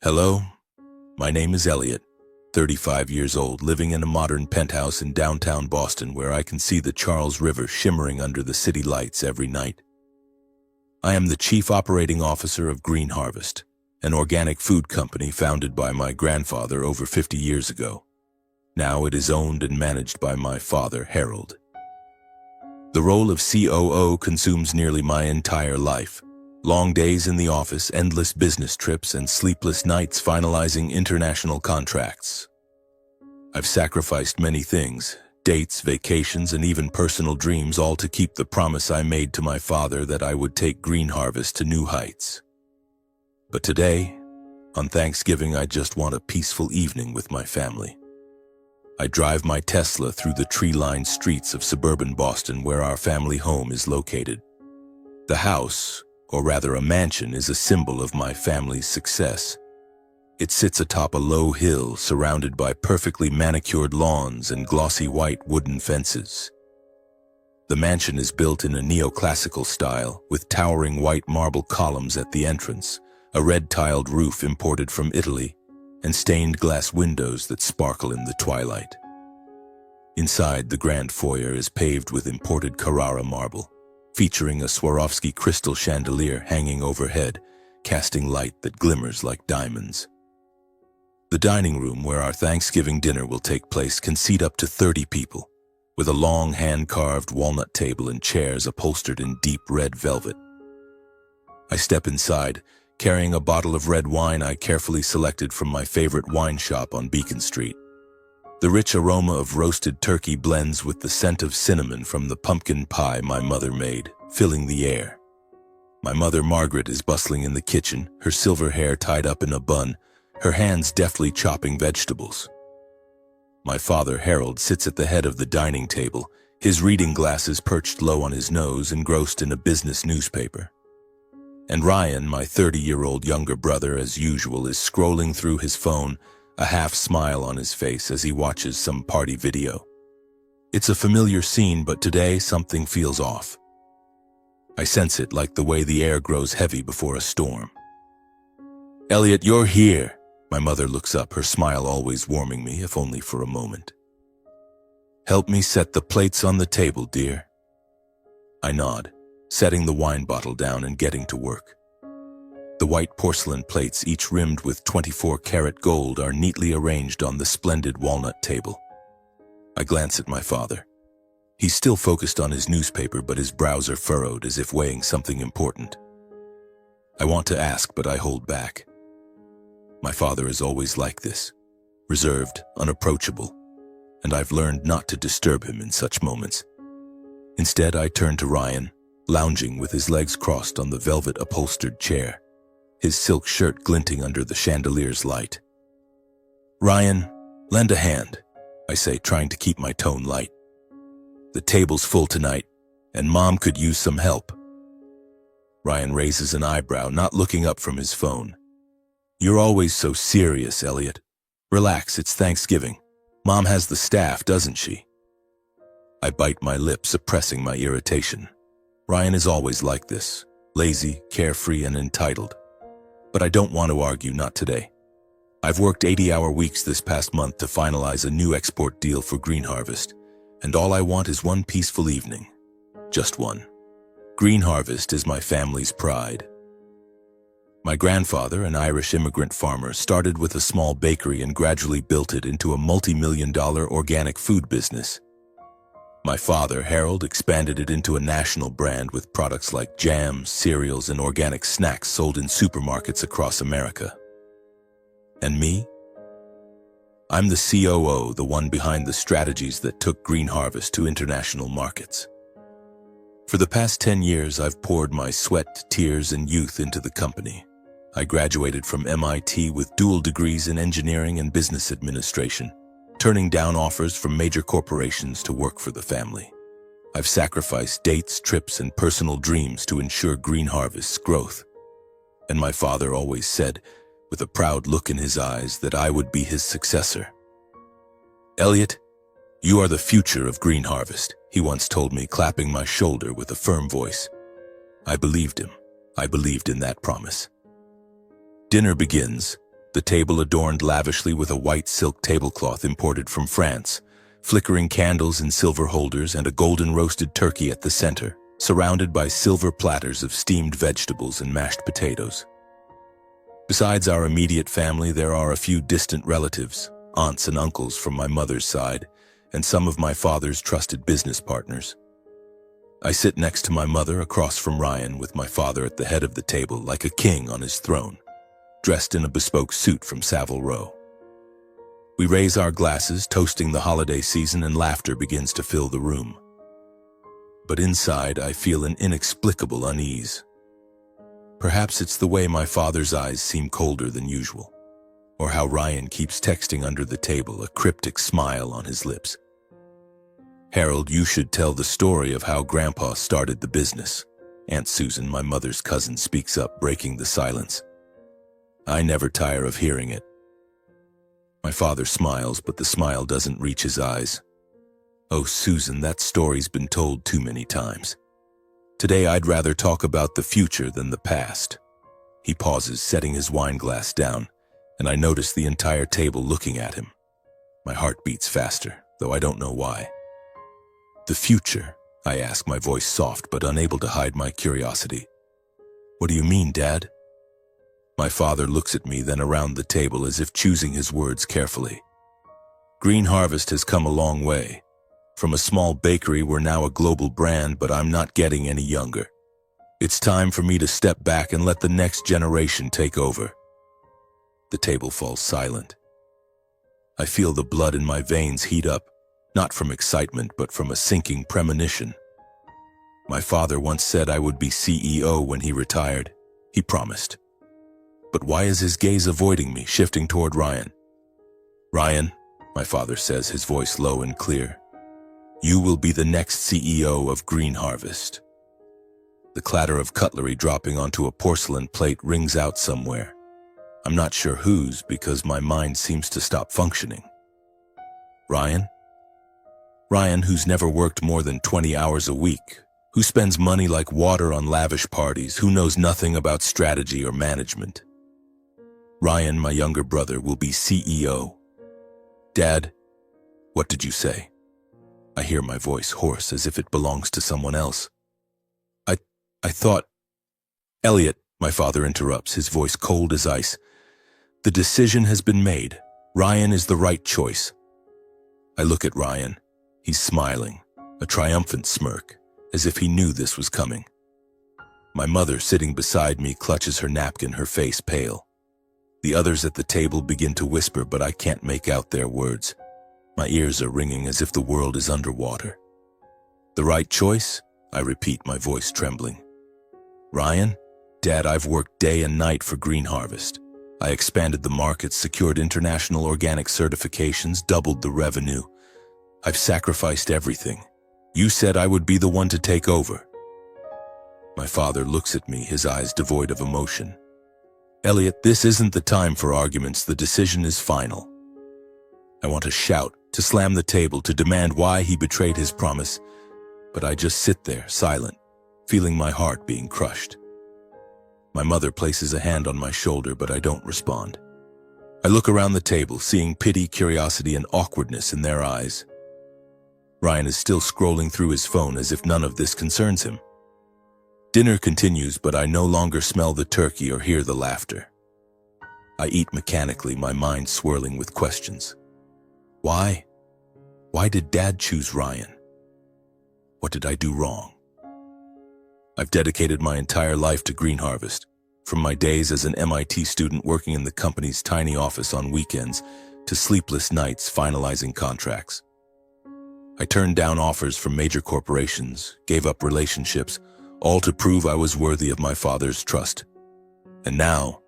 Hello, my name is Elliot, 35 years old, living in a modern penthouse in downtown Boston where I can see the Charles River shimmering under the city lights every night. I am the Chief Operating Officer of Green Harvest, an organic food company founded by my grandfather over 50 years ago. Now it is owned and managed by my father, Harold. The role of COO consumes nearly my entire life. Long days in the office, endless business trips, and sleepless nights finalizing international contracts. I've sacrificed many things, dates, vacations, and even personal dreams, all to keep the promise I made to my father that I would take Green Harvest to new heights. But today, on Thanksgiving, I just want a peaceful evening with my family. I drive my Tesla through the tree-lined streets of suburban Boston where our family home is located. The house, or rather a mansion, is a symbol of my family's success. It sits atop a low hill surrounded by perfectly manicured lawns and glossy white wooden fences. The mansion is built in a neoclassical style with towering white marble columns at the entrance, a red-tiled roof imported from Italy, and stained glass windows that sparkle in the twilight. Inside, the grand foyer is paved with imported Carrara marble, featuring a Swarovski crystal chandelier hanging overhead, casting light that glimmers like diamonds. The dining room where our Thanksgiving dinner will take place can seat up to 30 people, with a long hand-carved walnut table and chairs upholstered in deep red velvet. I step inside, carrying a bottle of red wine I carefully selected from my favorite wine shop on Beacon Street. The rich aroma of roasted turkey blends with the scent of cinnamon from the pumpkin pie my mother made, filling the air. My mother, Margaret, is bustling in the kitchen, her silver hair tied up in a bun, her hands deftly chopping vegetables. My father, Harold, sits at the head of the dining table, his reading glasses perched low on his nose, engrossed in a business newspaper. And Ryan, my 30-year-old younger brother, as usual, is scrolling through his phone, a half smile on his face as he watches some party video. It's a familiar scene, but today something feels off. I sense it, like the way the air grows heavy before a storm. "Elliot, you're here." My mother looks up, her smile always warming me, if only for a moment. "Help me set the plates on the table, dear." I nod, setting the wine bottle down and getting to work. The white porcelain plates, each rimmed with 24-karat gold, are neatly arranged on the splendid walnut table. I glance at my father. He's still focused on his newspaper, but his brows are furrowed as if weighing something important. I want to ask, but I hold back. My father is always like this, reserved, unapproachable, and I've learned not to disturb him in such moments. Instead, I turn to Ryan, lounging with his legs crossed on the velvet-upholstered chair, his silk shirt glinting under the chandelier's light. "Ryan, lend a hand," I say, trying to keep my tone light. "The table's full tonight, and Mom could use some help." Ryan raises an eyebrow, not looking up from his phone. "You're always so serious, Elliot. Relax, it's Thanksgiving. Mom has the staff, doesn't she?" I bite my lip, suppressing my irritation. Ryan is always like this, lazy, carefree, and entitled. But I don't want to argue, not today. I've worked 80-hour weeks this past month to finalize a new export deal for Green Harvest, and all I want is one peaceful evening. Just one. Green Harvest is my family's pride. My grandfather, an Irish immigrant farmer, started with a small bakery and gradually built it into a multi-million-dollar organic food business. My father, Harold, expanded it into a national brand with products like jams, cereals, and organic snacks sold in supermarkets across America. And me? I'm the COO, the one behind the strategies that took Green Harvest to international markets. For the past 10 years, I've poured my sweat, tears, and youth into the company. I graduated from MIT with dual degrees in engineering and business administration, turning down offers from major corporations to work for the family. I've sacrificed dates, trips, and personal dreams to ensure Green Harvest's growth. And my father always said, with a proud look in his eyes, that I would be his successor. "Elliot, you are the future of Green Harvest," he once told me, clapping my shoulder with a firm voice. I believed him. I believed in that promise. Dinner begins, The table adorned lavishly with a white silk tablecloth imported from France, flickering candles in silver holders and a golden roasted turkey at the center, surrounded by silver platters of steamed vegetables and mashed potatoes. Besides our immediate family, there are a few distant relatives, aunts and uncles from my mother's side, and some of my father's trusted business partners. I sit next to my mother across from Ryan with my father at the head of the table like a king on his throne, dressed in a bespoke suit from Savile Row. We raise our glasses, toasting the holiday season, and laughter begins to fill the room. But inside, I feel an inexplicable unease. Perhaps it's the way my father's eyes seem colder than usual, or how Ryan keeps texting under the table, a cryptic smile on his lips. "Harold, you should tell the story of how Grandpa started the business." Aunt Susan, my mother's cousin, speaks up, breaking the silence. I never tire of hearing it. My father smiles, but the smile doesn't reach his eyes. "Oh, Susan, that story's been told too many times. Today I'd rather talk about the future than the past." He pauses, setting his wine glass down, and I notice the entire table looking at him. My heart beats faster, though I don't know why. "The future?" I ask, my voice soft but unable to hide my curiosity. "What do you mean, Dad?" My father looks at me, then around the table as if choosing his words carefully. "Green Harvest has come a long way. From a small bakery, we're now a global brand, but I'm not getting any younger. It's time for me to step back and let the next generation take over." The table falls silent. I feel the blood in my veins heat up, not from excitement, but from a sinking premonition. My father once said I would be CEO when he retired. He promised. But why is his gaze avoiding me, shifting toward Ryan? "Ryan," my father says, his voice low and clear, "you will be the next CEO of Green Harvest." The clatter of cutlery dropping onto a porcelain plate rings out somewhere. I'm not sure whose, because my mind seems to stop functioning. Ryan? Ryan, who's never worked more than 20 hours a week, who spends money like water on lavish parties, who knows nothing about strategy or management. Ryan, my younger brother, will be CEO. "Dad, what did you say?" I hear my voice hoarse, as if it belongs to someone else. I thought... "Elliot," my father interrupts, his voice cold as ice. "The decision has been made. Ryan is the right choice." I look at Ryan. He's smiling, a triumphant smirk, as if he knew this was coming. My mother, sitting beside me, clutches her napkin, her face pale. The others at the table begin to whisper, but I can't make out their words. My ears are ringing as if the world is underwater. "The right choice?" I repeat, my voice trembling. "Ryan? Dad, I've worked day and night for Green Harvest. I expanded the markets, secured international organic certifications, doubled the revenue. I've sacrificed everything. You said I would be the one to take over." My father looks at me, his eyes devoid of emotion. "Elliot, this isn't the time for arguments. The decision is final." I want to shout, to slam the table, to demand why he betrayed his promise, but I just sit there, silent, feeling my heart being crushed. My mother places a hand on my shoulder, but I don't respond. I look around the table, seeing pity, curiosity, and awkwardness in their eyes. Ryan is still scrolling through his phone as if none of this concerns him. Dinner continues, but I no longer smell the turkey or hear the laughter. I eat mechanically, my mind swirling with questions. Why? Why did Dad choose Ryan? What did I do wrong? I've dedicated my entire life to Green Harvest, from my days as an MIT student working in the company's tiny office on weekends to sleepless nights finalizing contracts. I turned down offers from major corporations, gave up relationships, all to prove I was worthy of my father's trust. And now,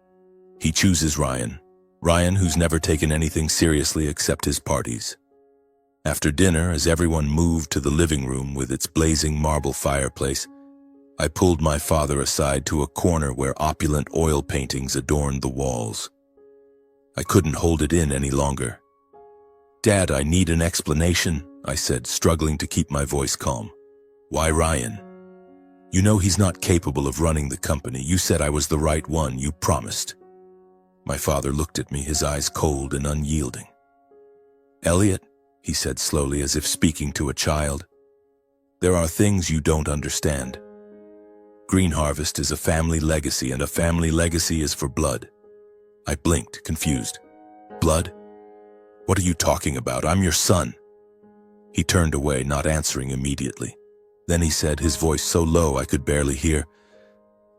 he chooses Ryan. Ryan, who's never taken anything seriously except his parties. After dinner, as everyone moved to the living room with its blazing marble fireplace, I pulled my father aside to a corner where opulent oil paintings adorned the walls. I couldn't hold it in any longer. "Dad, I need an explanation," I said, struggling to keep my voice calm. "Why Ryan? You know he's not capable of running the company. You said I was the right one, you promised." My father looked at me, his eyes cold and unyielding. "Elliot," he said slowly, as if speaking to a child, "there are things you don't understand. Green Harvest is a family legacy, and a family legacy is for blood." I blinked, confused. "Blood? What are you talking about? I'm your son." He turned away, not answering immediately. Then he said, his voice so low I could barely hear,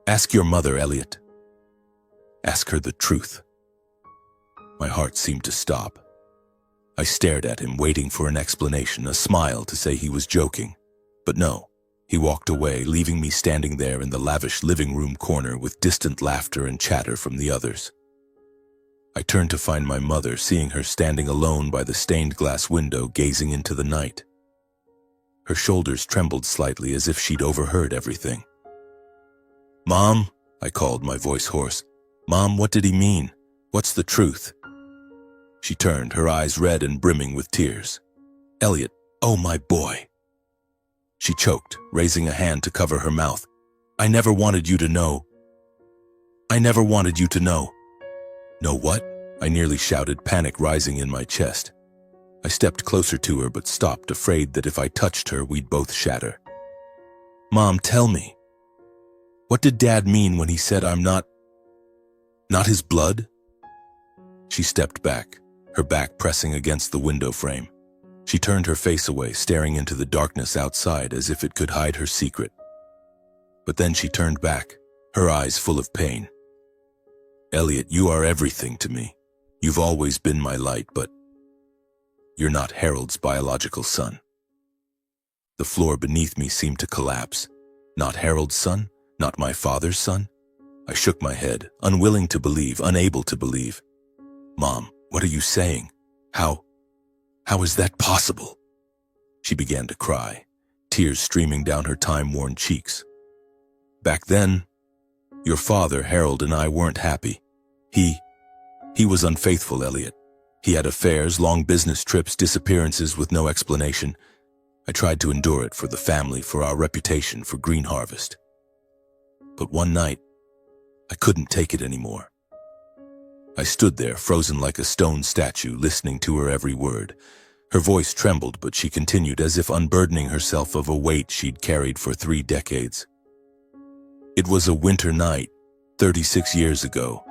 "Ask your mother, Elliot. Ask her the truth." My heart seemed to stop. I stared at him, waiting for an explanation, a smile to say he was joking. But no, he walked away, leaving me standing there in the lavish living room corner with distant laughter and chatter from the others. I turned to find my mother, seeing her standing alone by the stained glass window, gazing into the night. Her shoulders trembled slightly, as if she'd overheard everything. "Mom," I called, my voice hoarse. "Mom, what did he mean? What's the truth?" She turned, her eyes red and brimming with tears. "Elliot, oh my boy." She choked, raising a hand to cover her mouth. "I never wanted you to know. I never wanted you to know." "Know what?" I nearly shouted, panic rising in my chest. I stepped closer to her, but stopped, afraid that if I touched her, we'd both shatter. "Mom, tell me. What did Dad mean when he said I'm not his blood?" She stepped back, her back pressing against the window frame. She turned her face away, staring into the darkness outside as if it could hide her secret. But then she turned back, her eyes full of pain. "Elliot, you are everything to me. You've always been my light, but you're not Harold's biological son." The floor beneath me seemed to collapse. Not Harold's son? Not my father's son? I shook my head, unwilling to believe, unable to believe. "Mom, what are you saying? How is that possible?" She began to cry, tears streaming down her time-worn cheeks. "Back then, your father, Harold, and I weren't happy. He was unfaithful, Elliot. He had affairs, long business trips, disappearances with no explanation. I tried to endure it for the family, for our reputation, for Green Harvest. But one night, I couldn't take it anymore. I stood there, frozen like a stone statue, listening to her every word. Her voice trembled, but she continued, as if unburdening herself of a weight she'd carried for 3 decades. "It was a winter night, 36 years ago.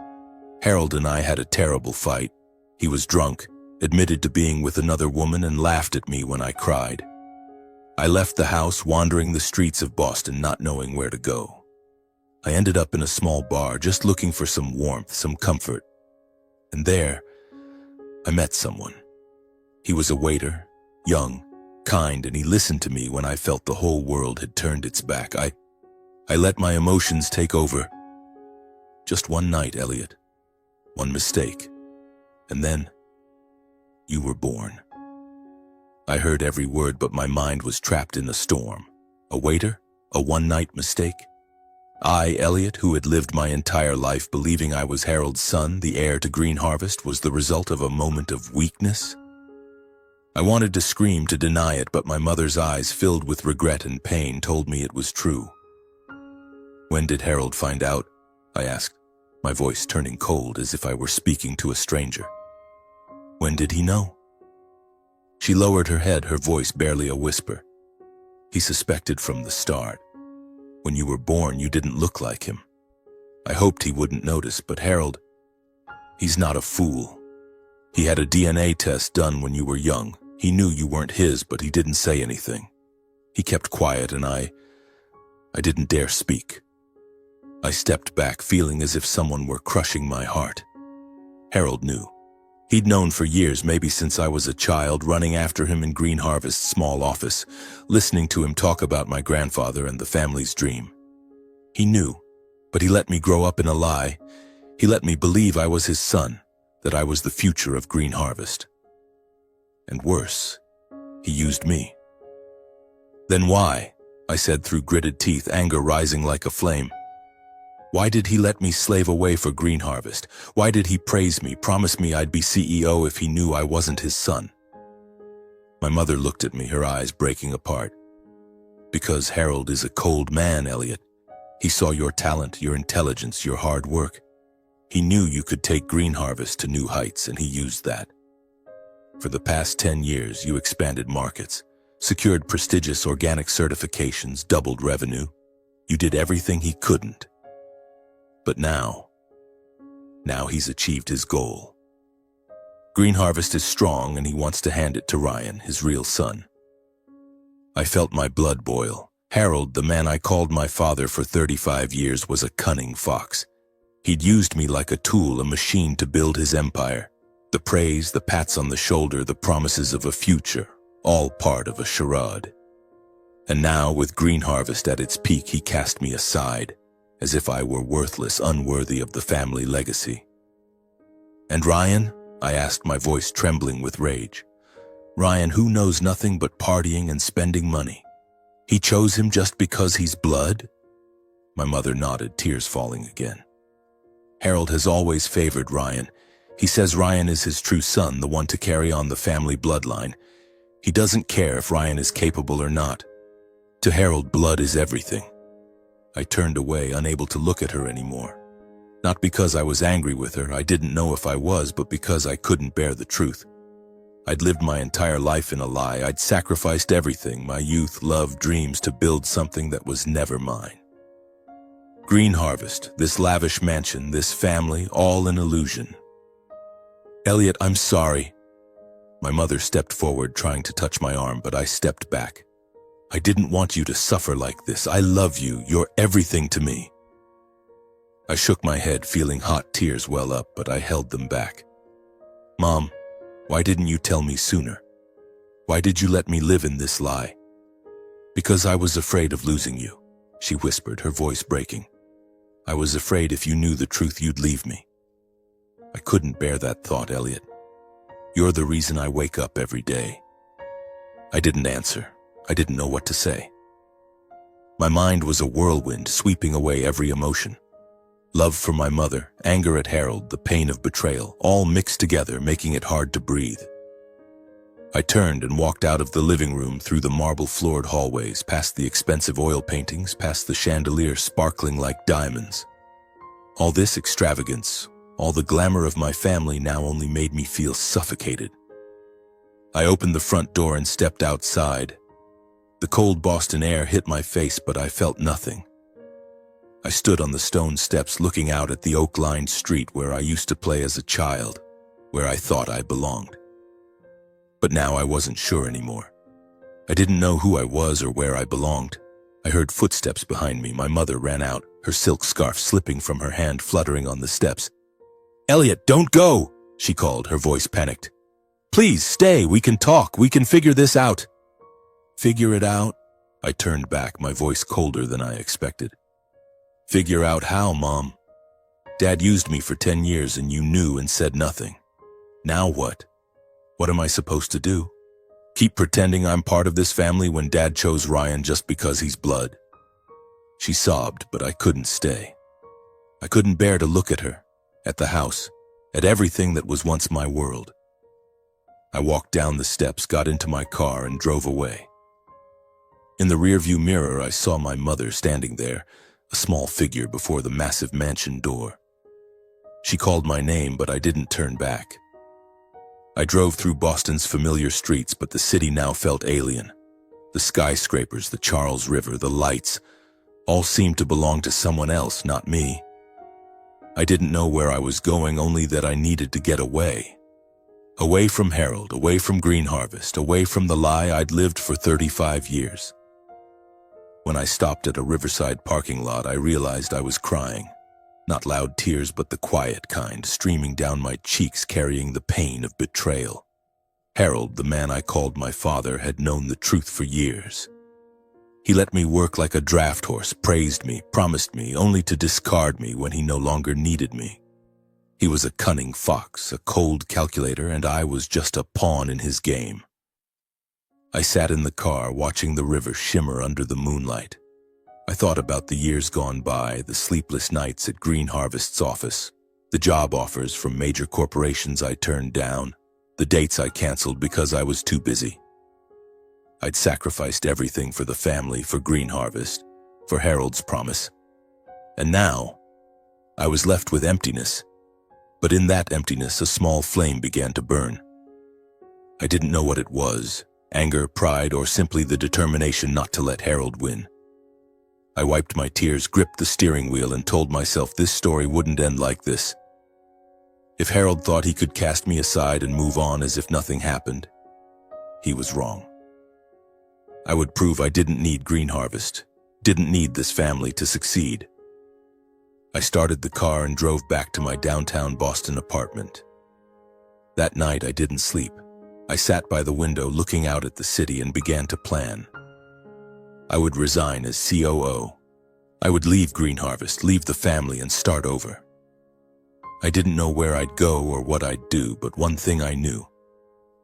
Harold and I had a terrible fight. He was drunk, admitted to being with another woman, and laughed at me when I cried. I left the house, wandering the streets of Boston, not knowing where to go. I ended up in a small bar, just looking for some warmth, some comfort. And there, I met someone. He was a waiter, young, kind, and he listened to me when I felt the whole world had turned its back. I let my emotions take over. Just one night, Elliot. One mistake. And then, you were born." I heard every word, but my mind was trapped in a storm. A waiter? A one-night mistake? I, Elliot, who had lived my entire life believing I was Harold's son, the heir to Green Harvest, was the result of a moment of weakness? I wanted to scream, to deny it, but my mother's eyes, filled with regret and pain, told me it was true. "When did Harold find out?" I asked, my voice turning cold as if I were speaking to a stranger. "When did he know?" She lowered her head, her voice barely a whisper. "He suspected from the start. When you were born, you didn't look like him. I hoped he wouldn't notice, but Harold, he's not a fool. He had a DNA test done when you were young. He knew you weren't his, but he didn't say anything. He kept quiet, and I didn't dare speak. I stepped back, feeling as if someone were crushing my heart. Harold knew. He'd known for years, maybe since I was a child, running after him in Green Harvest's small office, listening to him talk about my grandfather and the family's dream. He knew, but he let me grow up in a lie. He let me believe I was his son, that I was the future of Green Harvest. And worse, he used me. "Then why?" I said through gritted teeth, anger rising like a flame. "Why did he let me slave away for Green Harvest? Why did he praise me, promise me I'd be CEO if he knew I wasn't his son?" My mother looked at me, her eyes breaking apart. "Because Harold is a cold man, Elliot. He saw your talent, your intelligence, your hard work. He knew you could take Green Harvest to new heights, and he used that. For the past 10 years, you expanded markets, secured prestigious organic certifications, doubled revenue. You did everything he couldn't. But now he's achieved his goal. Green Harvest is strong, and he wants to hand it to Ryan, his real son. I felt my blood boil. Harold, the man I called my father for 35 years, was a cunning fox. He'd used me like a tool, a machine to build his empire. The praise, the pats on the shoulder, the promises of a future, all part of a charade. And now, with Green Harvest at its peak, he cast me aside, as if I were worthless, unworthy of the family legacy. And Ryan? I asked, my voice trembling with rage. Ryan, who knows nothing but partying and spending money. He chose him just because he's blood? My mother nodded, tears falling again. Harold has always favored Ryan. He says Ryan is his true son, the one to carry on the family bloodline. He doesn't care if Ryan is capable or not. To Harold, blood is everything. I turned away, unable to look at her anymore. Not because I was angry with her, I didn't know if I was, but because I couldn't bear the truth. I'd lived my entire life in a lie. I'd sacrificed everything, my youth, love, dreams, to build something that was never mine. Green Harvest, this lavish mansion, this family, all an illusion. Elliot, I'm sorry. My mother stepped forward, trying to touch my arm, but I stepped back. I didn't want you to suffer like this. I love you. You're everything to me. I shook my head, feeling hot tears well up, but I held them back. Mom, why didn't you tell me sooner? Why did you let me live in this lie? Because I was afraid of losing you, she whispered, her voice breaking. I was afraid if you knew the truth, you'd leave me. I couldn't bear that thought, Elliot. You're the reason I wake up every day. I didn't answer. I didn't know what to say. My mind was a whirlwind, sweeping away every emotion. Love for my mother, anger at Harold, the pain of betrayal, all mixed together, making it hard to breathe. I turned and walked out of the living room, through the marble-floored hallways, past the expensive oil paintings, past the chandelier sparkling like diamonds. All this extravagance, all the glamour of my family now only made me feel suffocated. I opened the front door and stepped outside. The cold Boston air hit my face, but I felt nothing. I stood on the stone steps looking out at the oak-lined street where I used to play as a child, where I thought I belonged. But now I wasn't sure anymore. I didn't know who I was or where I belonged. I heard footsteps behind me. My mother ran out, her silk scarf slipping from her hand, fluttering on the steps. Elliot, don't go, she called, her voice panicked. Please stay, we can talk, we can figure this out. Figure it out? I turned back, my voice colder than I expected. Figure out how, Mom? Dad used me for 10 years and you knew and said nothing. Now what? What am I supposed to do? Keep pretending I'm part of this family when Dad chose Ryan just because he's blood? She sobbed, but I couldn't stay. I couldn't bear to look at her, at the house, at everything that was once my world. I walked down the steps, got into my car, and drove away. In the rearview mirror, I saw my mother standing there, a small figure before the massive mansion door. She called my name, but I didn't turn back. I drove through Boston's familiar streets, but the city now felt alien. The skyscrapers, the Charles River, the lights, all seemed to belong to someone else, not me. I didn't know where I was going, only that I needed to get away. Away from Harold, away from Green Harvest, away from the lie I'd lived for 35 years. When I stopped at a riverside parking lot, I realized I was crying. Not loud tears, but the quiet kind, streaming down my cheeks, carrying the pain of betrayal. Harold, the man I called my father, had known the truth for years. He let me work like a draft horse, praised me, promised me, only to discard me when he no longer needed me. He was a cunning fox, a cold calculator, and I was just a pawn in his game. I sat in the car, watching the river shimmer under the moonlight. I thought about the years gone by, the sleepless nights at Green Harvest's office, the job offers from major corporations I turned down, the dates I canceled because I was too busy. I'd sacrificed everything for the family, for Green Harvest, for Harold's promise. And now, I was left with emptiness, But in that emptiness, a small flame began to burn. I didn't know what it was, anger, pride, or simply the determination not to let Harold win. I wiped my tears, gripped the steering wheel, and told myself this story wouldn't end like this. If Harold thought he could cast me aside and move on as if nothing happened, he was wrong. I would prove I didn't need Green Harvest, didn't need this family to succeed. I started the car and drove back to my downtown Boston apartment. That night I didn't sleep. I sat by the window looking out at the city and began to plan. I would resign as COO. I would leave Green Harvest, leave the family, and start over. I didn't know where I'd go or what I'd do, but one thing I knew.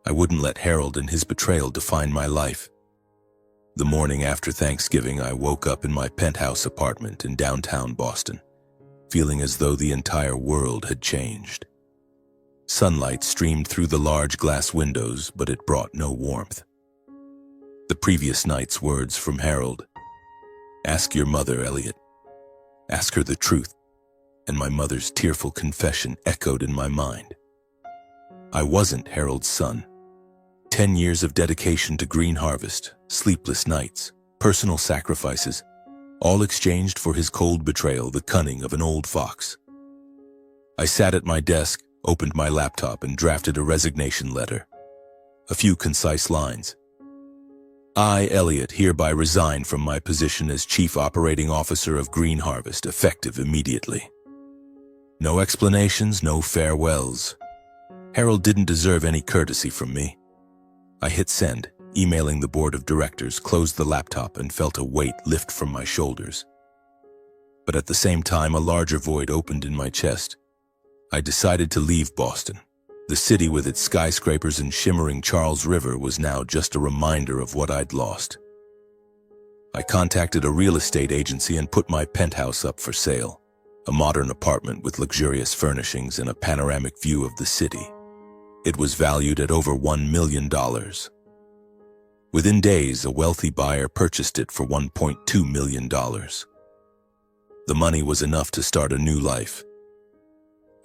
I wouldn't let Harold and his betrayal define my life. The morning after Thanksgiving, I woke up in my penthouse apartment in downtown Boston, feeling as though the entire world had changed. Sunlight streamed through the large glass windows, but it brought no warmth. The previous night's words from Harold, "Ask your mother, Elliot. Ask her the truth," and my mother's tearful confession echoed in my mind. I wasn't Harold's son. 10 years of dedication to Green Harvest, sleepless nights, personal sacrifices, all exchanged for his cold betrayal, the cunning of an old fox. I sat at my desk, opened my laptop, and drafted a resignation letter. A few concise lines. I, Elliot, hereby resign from my position as Chief Operating Officer of Green Harvest, effective immediately. No explanations, no farewells. Harold didn't deserve any courtesy from me. I hit send, emailing the board of directors, closed the laptop, and felt a weight lift from my shoulders. But at the same time, a larger void opened in my chest. I decided to leave Boston. The city with its skyscrapers and shimmering Charles River was now just a reminder of what I'd lost. I contacted a real estate agency and put my penthouse up for sale, a modern apartment with luxurious furnishings and a panoramic view of the city. It was valued at over $1 million. Within days, a wealthy buyer purchased it for $1.2 million. The money was enough to start a new life.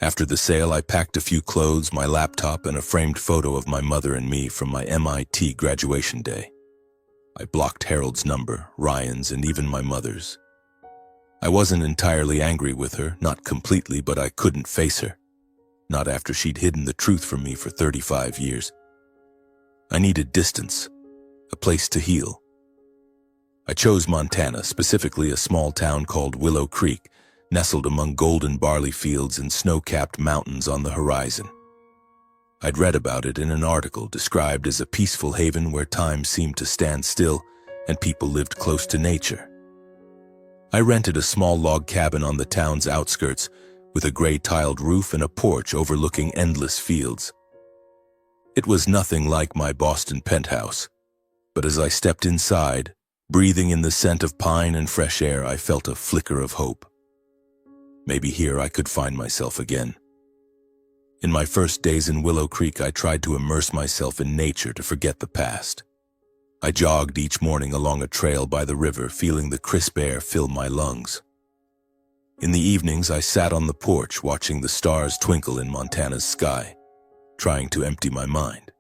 After the sale, I packed a few clothes, my laptop, and a framed photo of my mother and me from my MIT graduation day. I blocked Harold's number, Ryan's, and even my mother's. I wasn't entirely angry with her, not completely, but I couldn't face her. Not after she'd hidden the truth from me for 35 years. I needed distance, a place to heal. I chose Montana, specifically a small town called Willow Creek, nestled among golden barley fields and snow-capped mountains on the horizon. I'd read about it in an article described as a peaceful haven where time seemed to stand still and people lived close to nature. I rented a small log cabin on the town's outskirts with a gray tiled roof and a porch overlooking endless fields. It was nothing like my Boston penthouse, but as I stepped inside, breathing in the scent of pine and fresh air, I felt a flicker of hope. Maybe here I could find myself again. In my first days in Willow Creek, I tried to immerse myself in nature to forget the past. I jogged each morning along a trail by the river, feeling the crisp air fill my lungs. In the evenings, I sat on the porch watching the stars twinkle in Montana's sky, trying to empty my mind.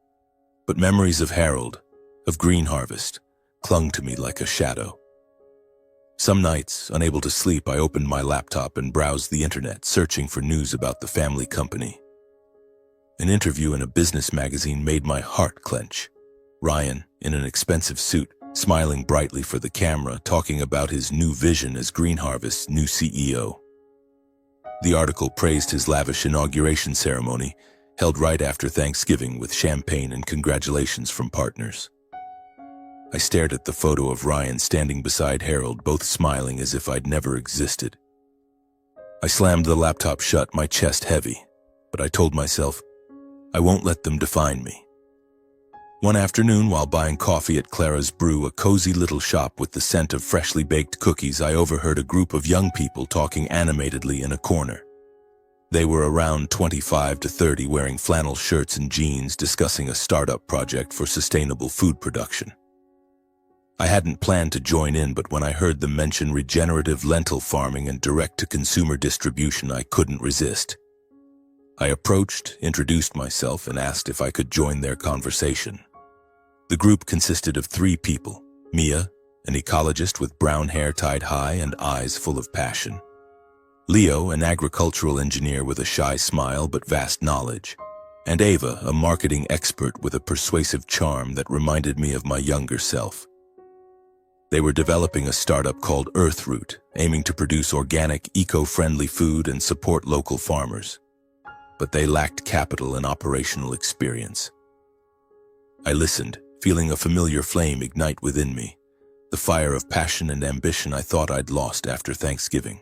But memories of Harold, of Green Harvest, clung to me like a shadow. Some nights, unable to sleep, I opened my laptop and browsed the internet, searching for news about the family company. An interview in a business magazine made my heart clench. Ryan, in an expensive suit, smiling brightly for the camera, talking about his new vision as Green Harvest's new CEO. The article praised his lavish inauguration ceremony, held right after Thanksgiving with champagne and congratulations from partners. I stared at the photo of Ryan standing beside Harold, both smiling as if I'd never existed. I slammed the laptop shut, my chest heavy, but I told myself, I won't let them define me. One afternoon, while buying coffee at Clara's Brew, a cozy little shop with the scent of freshly baked cookies, I overheard a group of young people talking animatedly in a corner. They were around 25 to 30, wearing flannel shirts and jeans, discussing a startup project for sustainable food production. I hadn't planned to join in, but when I heard them mention regenerative lentil farming and direct-to-consumer distribution, I couldn't resist. I approached, introduced myself, and asked if I could join their conversation. The group consisted of 3 people: Mia, an ecologist with brown hair tied high and eyes full of passion; Leo, an agricultural engineer with a shy smile but vast knowledge; and Ava, a marketing expert with a persuasive charm that reminded me of my younger self. They were developing a startup called Earthroot, aiming to produce organic, eco-friendly food and support local farmers. But they lacked capital and operational experience. I listened, feeling a familiar flame ignite within me, the fire of passion and ambition I thought I'd lost after Thanksgiving.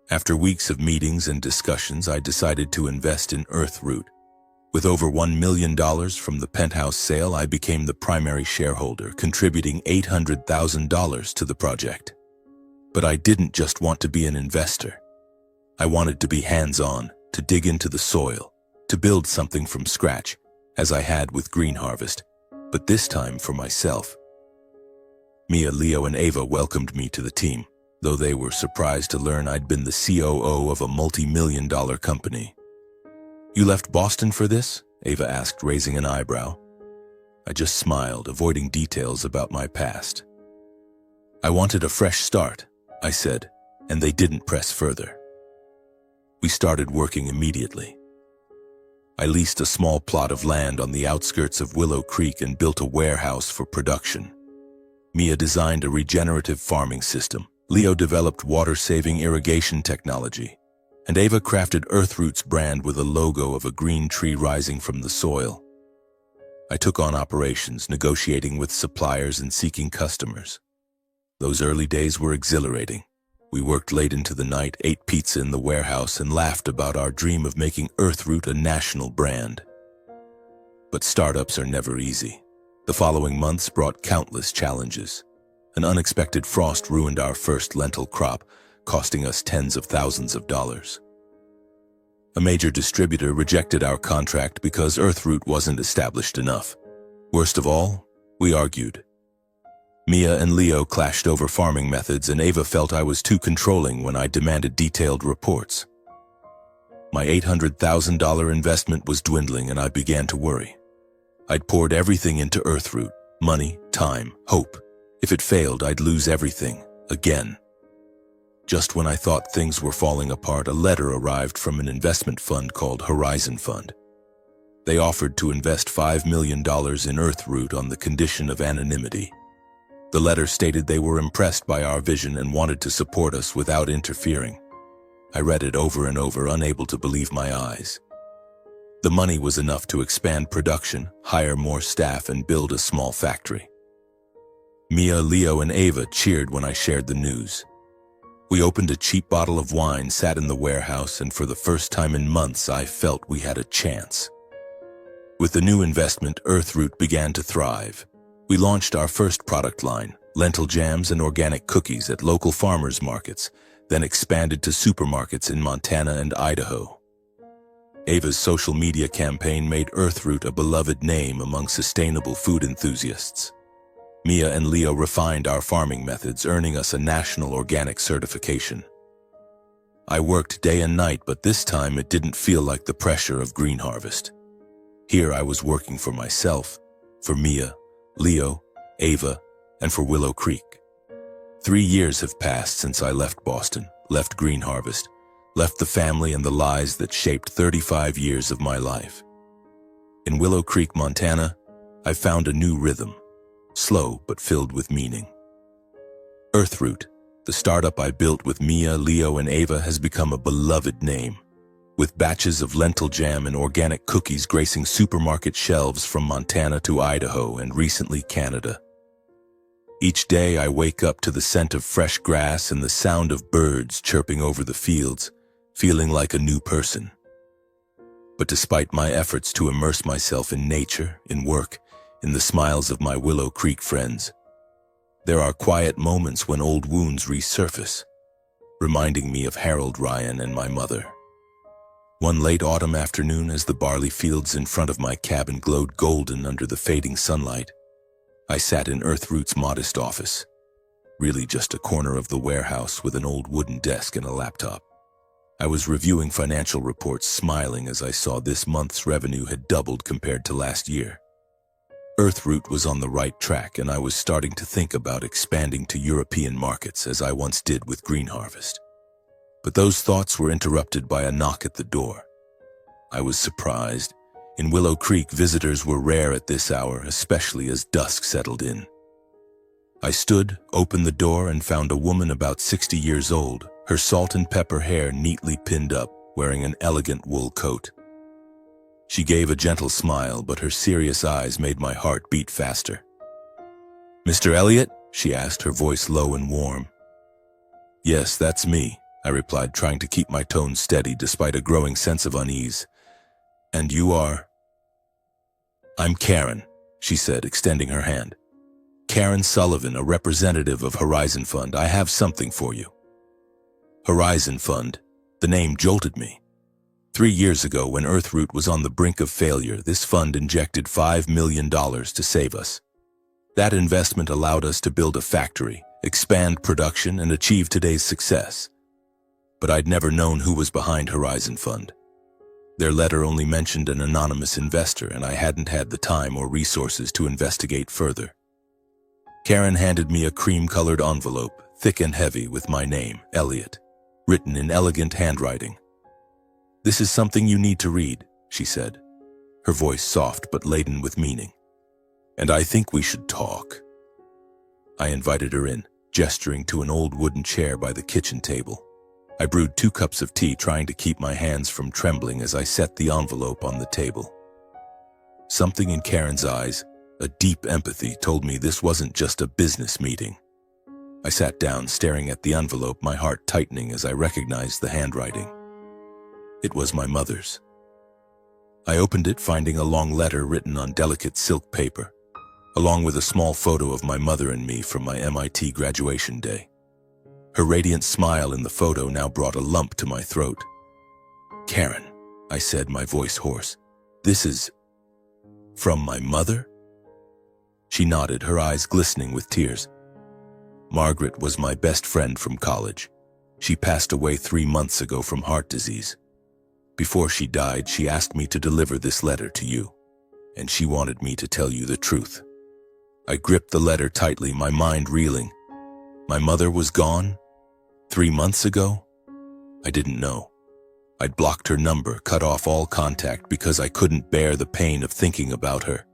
After weeks of meetings and discussions, I decided to invest in Earthroot. With over $1 million from the penthouse sale, I became the primary shareholder, contributing $800,000 to the project. But I didn't just want to be an investor. I wanted to be hands-on, to dig into the soil, to build something from scratch, as I had with Green Harvest, but this time for myself. Mia, Leo, and Ava welcomed me to the team, though they were surprised to learn I'd been the COO of a multi-million-dollar company. "You left Boston for this?" Ava asked, raising an eyebrow. I just smiled, avoiding details about my past. "I wanted a fresh start," I said, and they didn't press further. We started working immediately. I leased a small plot of land on the outskirts of Willow Creek and built a warehouse for production. Mia designed a regenerative farming system. Leo developed water-saving irrigation technology, and Ava crafted Earthroot's brand with a logo of a green tree rising from the soil. I took on operations, negotiating with suppliers and seeking customers. Those early days were exhilarating. We worked late into the night, ate pizza in the warehouse, and laughed about our dream of making Earthroot a national brand. But startups are never easy. The following months brought countless challenges. An unexpected frost ruined our first lentil crop, costing us tens of thousands of dollars. A major distributor rejected our contract because Earthroot wasn't established enough. Worst of all, we argued. Mia and Leo clashed over farming methods, and Ava felt I was too controlling when I demanded detailed reports. My $800,000 investment was dwindling, and I began to worry. I'd poured everything into Earthroot: money, time, hope. If it failed, I'd lose everything, again. Just when I thought things were falling apart, a letter arrived from an investment fund called Horizon Fund. They offered to invest $5 million in Earthroot on the condition of anonymity. The letter stated they were impressed by our vision and wanted to support us without interfering. I read it over and over, unable to believe my eyes. The money was enough to expand production, hire more staff, and build a small factory. Mia, Leo, and Ava cheered when I shared the news. We opened a cheap bottle of wine, sat in the warehouse, and for the first time in months, I felt we had a chance. With the new investment, Earthroot began to thrive. We launched our first product line, lentil jams and organic cookies, at local farmers markets, then expanded to supermarkets in Montana and Idaho. Ava's social media campaign made Earthroot a beloved name among sustainable food enthusiasts. Mia and Leo refined our farming methods, earning us a national organic certification. I worked day and night, but this time it didn't feel like the pressure of Green Harvest. Here I was working for myself, for Mia, Leo, Ava, and for Willow Creek. 3 years have passed since I left Boston, left Green Harvest, left the family and the lies that shaped 35 years of my life. In Willow Creek, Montana, I found a new rhythm. Slow but filled with meaning. Earthroot, the startup I built with Mia, Leo, and Ava, has become a beloved name, with batches of lentil jam and organic cookies gracing supermarket shelves from Montana to Idaho and recently Canada. Each day I wake up to the scent of fresh grass and the sound of birds chirping over the fields, feeling like a new person. But despite my efforts to immerse myself in nature, in work, in the smiles of my Willow Creek friends, there are quiet moments when old wounds resurface, reminding me of Harold Ryan and my mother. One late autumn afternoon, as the barley fields in front of my cabin glowed golden under the fading sunlight, I sat in Earthroot's modest office, really just a corner of the warehouse with an old wooden desk and a laptop. I was reviewing financial reports, smiling as I saw this month's revenue had doubled compared to last year. Earthroot was on the right track, and I was starting to think about expanding to European markets as I once did with Green Harvest. But those thoughts were interrupted by a knock at the door. I was surprised. In Willow Creek, visitors were rare at this hour, especially as dusk settled in. I stood, opened the door, and found a woman about 60 years old, her salt and pepper hair neatly pinned up, wearing an elegant wool coat. She gave a gentle smile, but her serious eyes made my heart beat faster. "Mr. Elliott?" she asked, her voice low and warm. "Yes, that's me," I replied, trying to keep my tone steady despite a growing sense of unease. "And you are?" "I'm Karen," she said, extending her hand. "Karen Sullivan, a representative of Horizon Fund. I have something for you." Horizon Fund. The name jolted me. 3 years ago, when Earthroot was on the brink of failure, this fund injected $5 million to save us. That investment allowed us to build a factory, expand production, and achieve today's success. But I'd never known who was behind Horizon Fund. Their letter only mentioned an anonymous investor, and I hadn't had the time or resources to investigate further. Karen handed me a cream-colored envelope, thick and heavy, with my name, Elliott, written in elegant handwriting. "This is something you need to read," she said, her voice soft but laden with meaning. "And I think we should talk." I invited her in, gesturing to an old wooden chair by the kitchen table. I brewed 2 cups of tea, trying to keep my hands from trembling as I set the envelope on the table. Something in Karen's eyes, a deep empathy, told me this wasn't just a business meeting. I sat down, staring at the envelope, my heart tightening as I recognized the handwriting. It was my mother's. I opened it, finding a long letter written on delicate silk paper, along with a small photo of my mother and me from my MIT graduation day. Her radiant smile in the photo now brought a lump to my throat. "Karen," I said, my voice hoarse, "this is from my mother?" She nodded, her eyes glistening with tears. "Margaret was my best friend from college. She passed away 3 months ago from heart disease. Before she died, she asked me to deliver this letter to you, and she wanted me to tell you the truth." I gripped the letter tightly, my mind reeling. My mother was gone? 3 months ago? I didn't know. I'd blocked her number, cut off all contact because I couldn't bear the pain of thinking about her,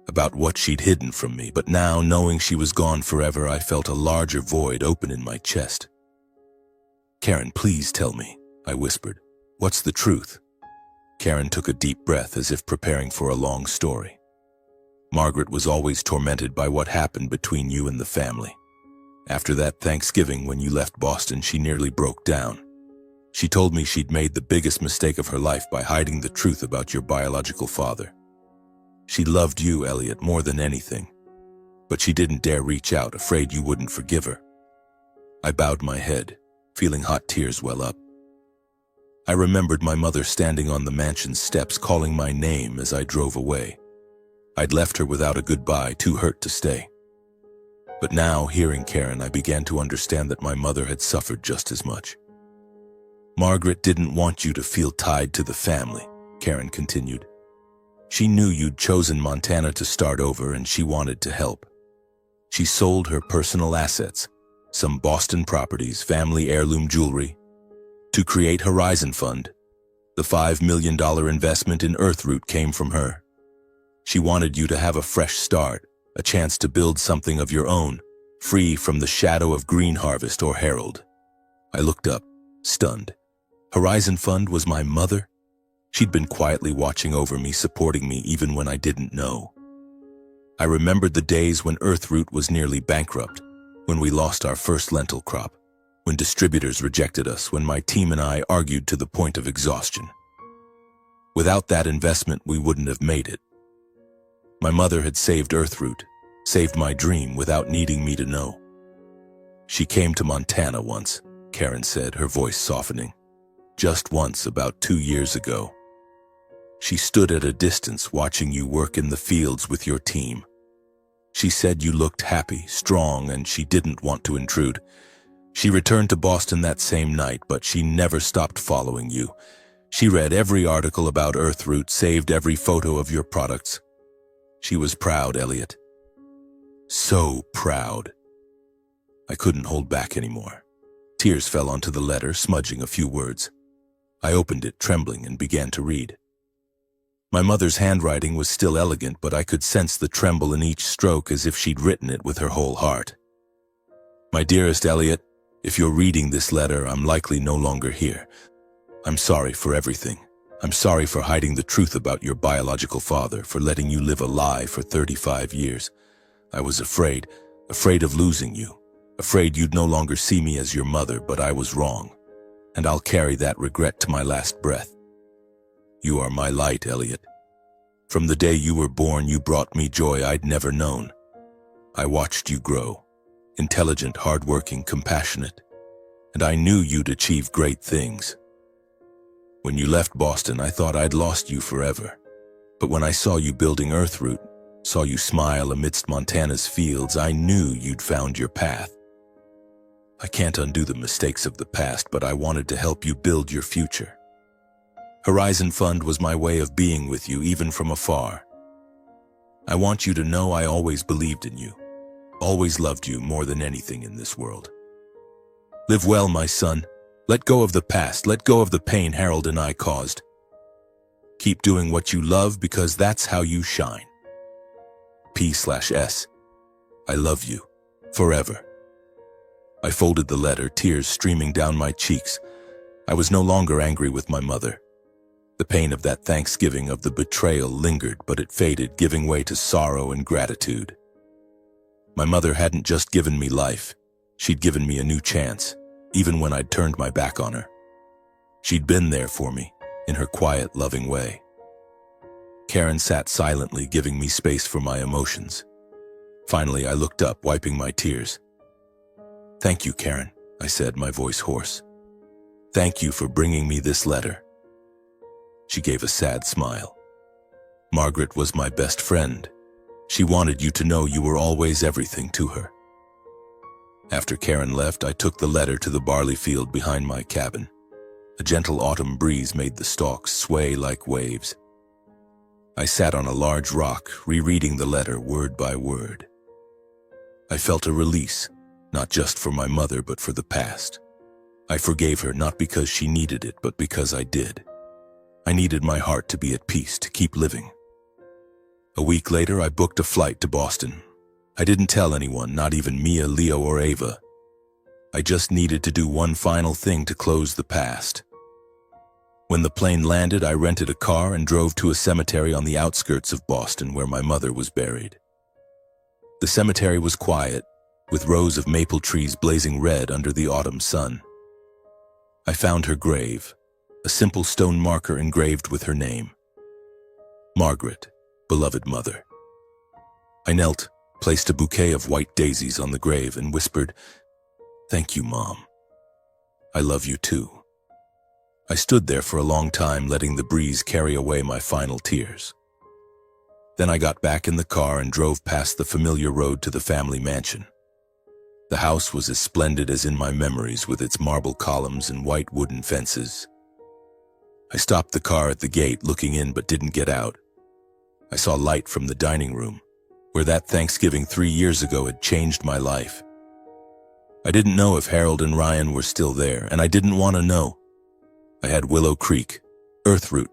about what she'd hidden from me. But now, knowing she was gone forever, I felt a larger void open in my chest. "Karen, please tell me," I whispered. "What's the truth?" Karen took a deep breath, as if preparing for a long story. "Margaret was always tormented by what happened between you and the family. After that Thanksgiving when you left Boston, she nearly broke down. She told me she'd made the biggest mistake of her life by hiding the truth about your biological father. She loved you, Elliott, more than anything, but she didn't dare reach out, afraid you wouldn't forgive her." I bowed my head, feeling hot tears well up. I remembered my mother standing on the mansion's steps, calling my name as I drove away. I'd left her without a goodbye, too hurt to stay. But now, hearing Karen, I began to understand that my mother had suffered just as much. "Margaret didn't want you to feel tied to the family," Karen continued. "She knew you'd chosen Montana to start over, and she wanted to help. She sold her personal assets, some Boston properties, family heirloom jewelry, to create Horizon Fund. The $5 million investment in Earthroot came from her. She wanted you to have a fresh start, a chance to build something of your own, free from the shadow of Green Harvest or Herald." I looked up, stunned. Horizon Fund was my mother? She'd been quietly watching over me, supporting me even when I didn't know. I remembered the days when Earthroot was nearly bankrupt, when we lost our first lentil crop, when distributors rejected us, when my team and I argued to the point of exhaustion. Without that investment, we wouldn't have made it. My mother had saved Earthroot, saved my dream without needing me to know. "She came to Montana once," Karen said, her voice softening. "Just once, about 2 years ago. She stood at a distance watching you work in the fields with your team. She said you looked happy, strong, and she didn't want to intrude. She returned to Boston that same night, but she never stopped following you. She read every article about Earthroot, saved every photo of your products. She was proud, Elliot. So proud. I couldn't hold back anymore. Tears fell onto the letter, smudging a few words. I opened it, trembling, and began to read. My mother's handwriting was still elegant, but I could sense the tremble in each stroke as if she'd written it with her whole heart. My dearest Elliot, if you're reading this letter, I'm likely no longer here. I'm sorry for everything. I'm sorry for hiding the truth about your biological father, for letting you live a lie for 35 years. I was afraid of losing you, afraid you'd no longer see me as your mother, but I was wrong. And I'll carry that regret to my last breath. You are my light, Elliot. From the day you were born, you brought me joy I'd never known. I watched you grow, intelligent, hardworking, compassionate, and I knew you'd achieve great things. When you left Boston, I thought I'd lost you forever. But when I saw you building Earthroot, saw you smile amidst Montana's fields, I knew you'd found your path. I can't undo the mistakes of the past, but I wanted to help you build your future. Horizon Fund was my way of being with you, even from afar. I want you to know I always believed in you, always loved you more than anything in this world. Live well, my son. Let go of the past, let go of the pain Harold and I caused. Keep doing what you love, because that's how you shine. P/S. I love you, forever. I folded the letter, tears streaming down my cheeks. I was no longer angry with my mother. The pain of that Thanksgiving, of the betrayal, lingered, but it faded, giving way to sorrow and gratitude. My mother hadn't just given me life. She'd given me a new chance, even when I'd turned my back on her. She'd been there for me, in her quiet, loving way. Karen sat silently, giving me space for my emotions. Finally, I looked up, wiping my tears. Thank you, Karen, I said, my voice hoarse. Thank you for bringing me this letter. She gave a sad smile. Margaret was my best friend. She wanted you to know you were always everything to her. After Karen left, I took the letter to the barley field behind my cabin. A gentle autumn breeze made the stalks sway like waves. I sat on a large rock, rereading the letter word by word. I felt a release, not just for my mother, but for the past. I forgave her, not because she needed it, but because I did. I needed my heart to be at peace, to keep living. A week later, I booked a flight to Boston. I didn't tell anyone, not even Mia, Leo, or Ava. I just needed to do one final thing to close the past. When the plane landed, I rented a car and drove to a cemetery on the outskirts of Boston where my mother was buried. The cemetery was quiet, with rows of maple trees blazing red under the autumn sun. I found her grave, a simple stone marker engraved with her name. Margaret, beloved mother. I knelt, placed a bouquet of white daisies on the grave, and whispered, "Thank you, Mom. I love you too." I stood there for a long time, letting the breeze carry away my final tears. Then I got back in the car and drove past the familiar road to the family mansion. The house was as splendid as in my memories, with its marble columns and white wooden fences. I stopped the car at the gate, looking in but didn't get out. I saw light from the dining room, where that Thanksgiving 3 years ago had changed my life. I didn't know if Harold and Ryan were still there, and I didn't want to know. I had Willow Creek, Earthroot,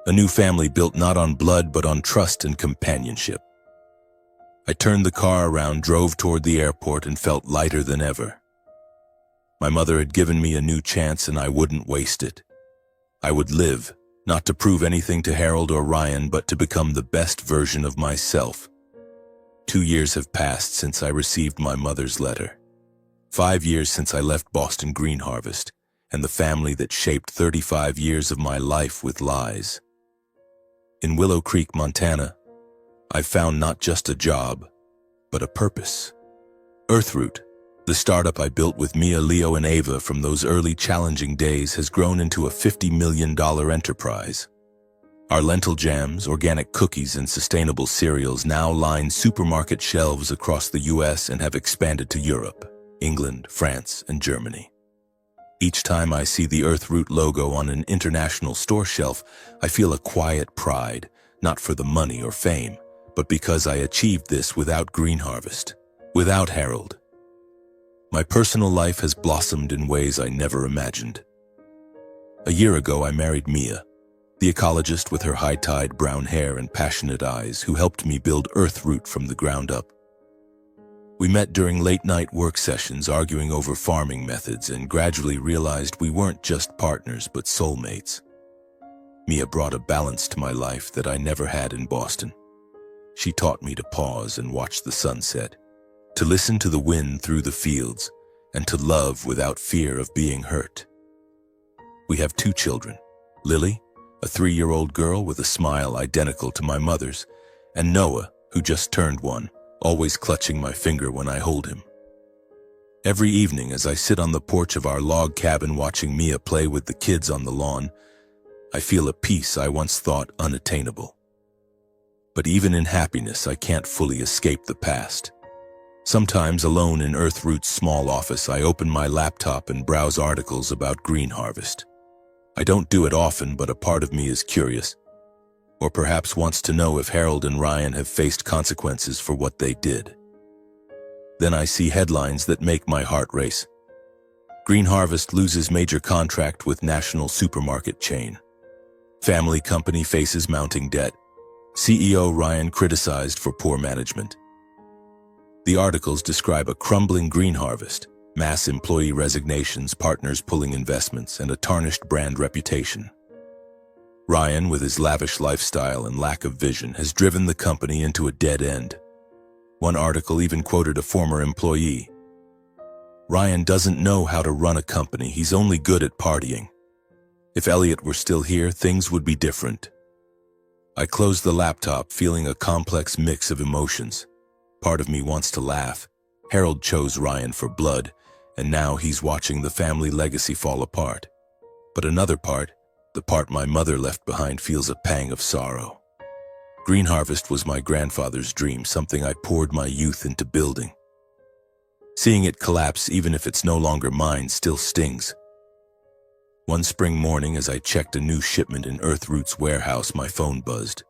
a new family built not on blood but on trust and companionship. I turned the car around, drove toward the airport, and felt lighter than ever. My mother had given me a new chance, and I wouldn't waste it. I would live, not to prove anything to Harold or Ryan, but to become the best version of myself. 2 years have passed since I received my mother's letter. 5 years since I left Boston Green Harvest, and the family that shaped 35 years of my life with lies. In Willow Creek, Montana, I've found not just a job, but a purpose. Earthroot, the startup I built with Mia, Leo, and Ava from those early challenging days, has grown into a $50 million enterprise. Our lentil jams, organic cookies, and sustainable cereals now line supermarket shelves across the U.S. and have expanded to Europe. England, France, and Germany. Each time I see the Earthroot logo on an international store shelf, I feel a quiet pride, not for the money or fame, but because I achieved this without Green Harvest, without Harold. My personal life has blossomed in ways I never imagined. A year ago, I married Mia, the ecologist with her high-tide brown hair and passionate eyes who helped me build Earthroot from the ground up. We met during late-night work sessions arguing over farming methods and gradually realized we weren't just partners but soulmates. Mia brought a balance to my life that I never had in Boston. She taught me to pause and watch the sunset, to listen to the wind through the fields, and to love without fear of being hurt. We have 2 children, Lily, a 3-year-old girl with a smile identical to my mother's, and Noah, who just turned 1, always clutching my finger when I hold him. Every evening as I sit on the porch of our log cabin watching Mia play with the kids on the lawn, I feel a peace I once thought unattainable. But even in happiness, I can't fully escape the past. Sometimes alone in Earthroot's small office, I open my laptop and browse articles about Green Harvest. I don't do it often, but a part of me is curious, or perhaps wants to know if Harold and Ryan have faced consequences for what they did. Then I see headlines that make my heart race. Green Harvest loses major contract with national supermarket chain. Family company faces mounting debt. CEO Ryan criticized for poor management. The articles describe a crumbling Green Harvest, mass employee resignations, partners pulling investments, and a tarnished brand reputation. Ryan, with his lavish lifestyle and lack of vision, has driven the company into a dead end. One article even quoted a former employee. Ryan doesn't know how to run a company, he's only good at partying. If Elliot were still here, things would be different. I close the laptop, feeling a complex mix of emotions. Part of me wants to laugh. Harold chose Ryan for blood, and now he's watching the family legacy fall apart. But another part, the part my mother left behind, feels a pang of sorrow. Green Harvest was my grandfather's dream, something I poured my youth into building. Seeing it collapse, even if it's no longer mine, still stings. One spring morning, as I checked a new shipment in Earthroot's warehouse, my phone buzzed.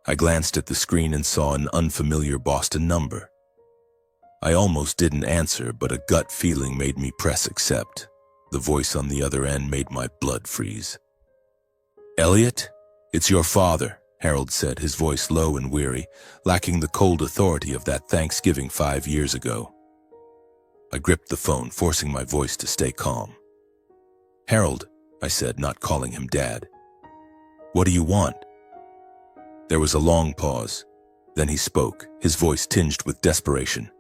I glanced at the screen and saw an unfamiliar Boston number. I almost didn't answer, but a gut feeling made me press accept. The voice on the other end made my blood freeze. "Elliot, it's your father," Harold said, his voice low and weary, lacking the cold authority of that Thanksgiving 5 years ago. I gripped the phone, forcing my voice to stay calm. "Harold," I said, not calling him Dad. "What do you want?" There was a long pause. Then he spoke, his voice tinged with desperation.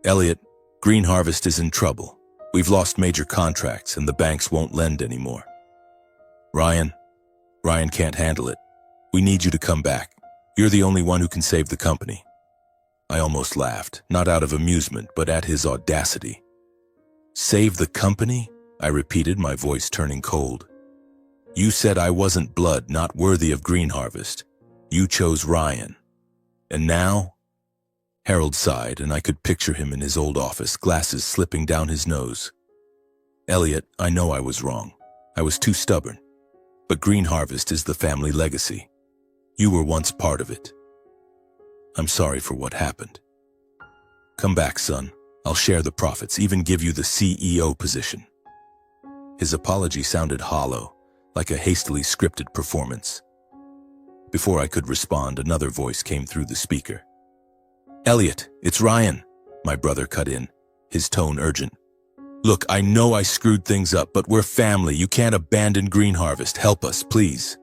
"Elliot, Green Harvest is in trouble. We've lost major contracts and the banks won't lend anymore. Ryan can't handle it. We need you to come back. You're the only one who can save the company." I almost laughed, not out of amusement, but at his audacity. "Save the company?" I repeated, my voice turning cold. "You said I wasn't blood, not worthy of Green Harvest. You chose Ryan. And now?" Harold sighed, and I could picture him in his old office, glasses slipping down his nose. "Elliot, I know I was wrong. I was too stubborn. But Green Harvest is the family legacy. You were once part of it. I'm sorry for what happened. Come back, son. I'll share the profits, even give you the CEO position." His apology sounded hollow, like a hastily scripted performance. Before I could respond, another voice came through the speaker. "Elliot, it's Ryan," my brother cut in, his tone urgent. "Look, I know I screwed things up, but we're family. You can't abandon Green Harvest. Help us, please."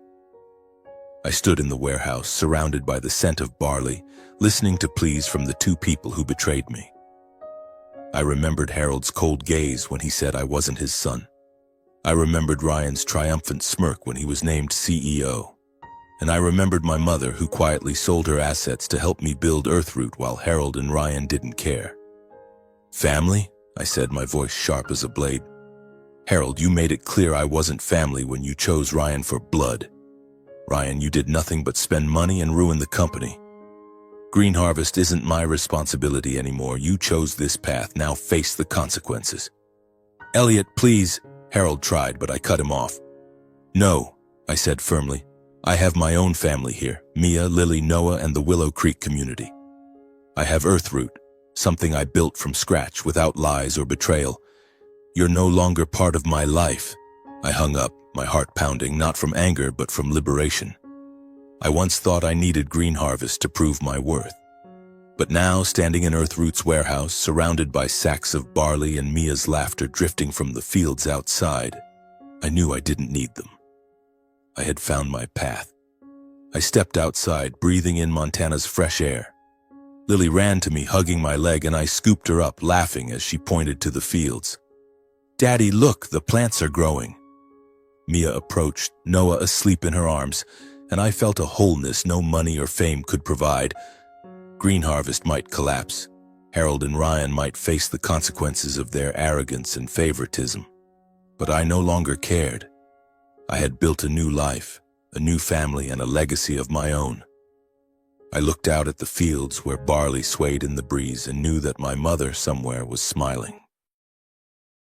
I stood in the warehouse, surrounded by the scent of barley, listening to pleas from the 2 people who betrayed me. I remembered Harold's cold gaze when he said I wasn't his son. I remembered Ryan's triumphant smirk when he was named CEO. And I remembered my mother, who quietly sold her assets to help me build Earthroot while Harold and Ryan didn't care. "Family?" I said, my voice sharp as a blade. "Harold, you made it clear I wasn't family when you chose Ryan for blood. Ryan, you did nothing but spend money and ruin the company. Green harvest isn't my responsibility anymore. You chose this path, now face the consequences. Elliot, please, Harold tried, but I cut him off. No, I said firmly. I have my own family here, Mia, Lily, Noah, and the Willow Creek community. I have Earthroot, something I built from scratch without lies or betrayal. You're no longer part of my life. I hung up, my heart pounding, not from anger, but from liberation. I once thought I needed Green Harvest to prove my worth. But now, standing in Earthroot's warehouse, surrounded by sacks of barley and Mia's laughter drifting from the fields outside, I knew I didn't need them. I had found my path. I stepped outside, breathing in Montana's fresh air. Lily ran to me, hugging my leg, and I scooped her up, laughing as she pointed to the fields. Daddy, look, the plants are growing. Mia approached, Noah asleep in her arms, and I felt a wholeness no money or fame could provide. Green Harvest might collapse. Harold and Ryan might face the consequences of their arrogance and favoritism. But I no longer cared. I had built a new life, a new family, and a legacy of my own. I looked out at the fields where barley swayed in the breeze and knew that my mother somewhere was smiling.